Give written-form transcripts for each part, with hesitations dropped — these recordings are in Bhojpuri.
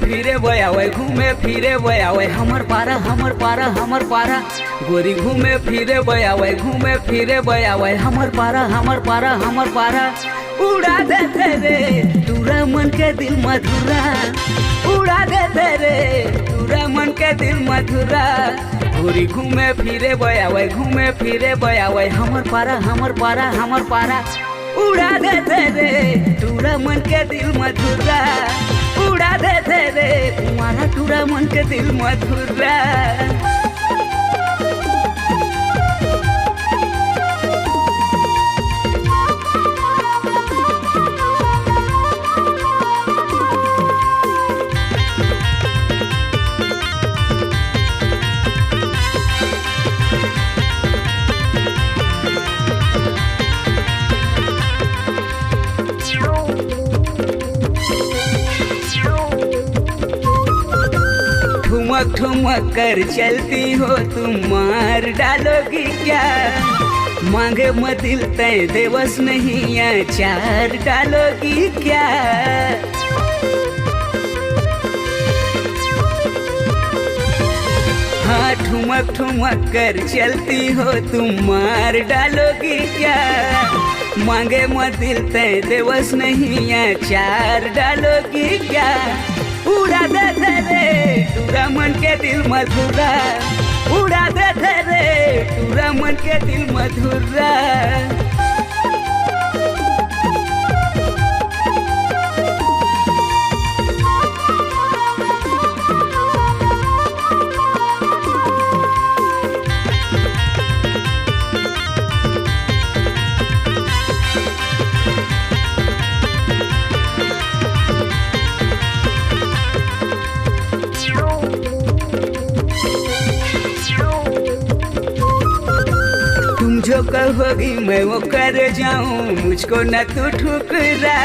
फिरे बयावे घूमे फिरे बयावे हमर पारा हमर पारा हमर पारा गोरी घूमे फिरे बयावे घूमे फिरे बयावे हमर पारा हमर पारा हमर पारा उड़ा देते रे तूरा मन के दिल मधुरा उड़ा देते रे तूरा मन के दिल मधुरा गोरी घूमे फिरे बयावे घूमे फिरे बयावे हमर पारा हमर पारा हमर पारा उड़ा देते रे तूरा मन के दिल मधुरा उड़ा देते रे तुम्हारा तूरा मन के दिल मधुरा ठुमक ठुमक कर चलती हो तुम मार डालोगी क्या मांगे मत दिल तय देवस नहीं या चार डालोगी क्या हाँ ठुमक ठुमक कर चलती हो तुम मार डालोगी क्या मांगे मत दिल तय देवस नहीं या चार डालोगी क्या उड़ा देते रे तूरा मन के दिल मधुरा उड़ा देते रे तूरा मन के दिल मधुरा जो कहोगी मैं वो कर जाऊं मुझको न तू ठुकरा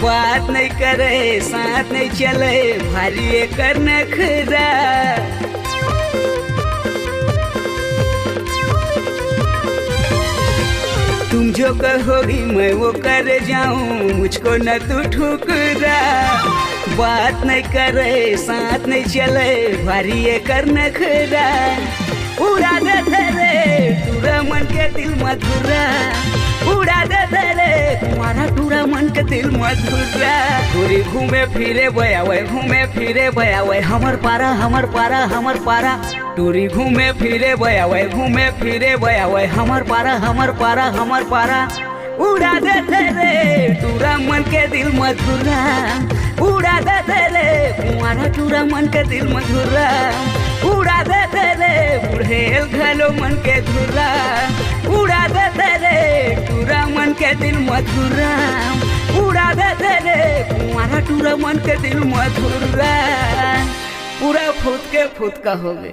बात नहीं करे साथ नहीं चले भारी कर नखरा तुम जो कहोगी मैं वो कर जाऊं मुझको न तू ठुकरा बात नहीं करे साथ नहीं चले भारी कर नखरा उड़ा देते रे तूरा मन के दिल मधुरा उड़ा देते रे तुम्हारा तूरा मन के दिल मधुरा गोरी घूमे फिरे बयावे घूमे फिरे बयावे हमर पारा हमर पारा हमर पारा टूरी घूमे फिरे बयावे घूमे फिरे बयावे हमर पारा हमर पारा हमर पारा उड़ा देते रे तूरा मन के दिल मधुरा उड़ा देते रे तुम्हारा तूरा मन के दिल मधुरा उड़ा देते रे बुढ़ेल घलो मन के धुरा उड़ा देते रे तूरा मन के दिल मधुरा उड़ा देते रे तुम्हारा तूरा मन के दिल मधुरा पूरा फुट के फुटका हो गए।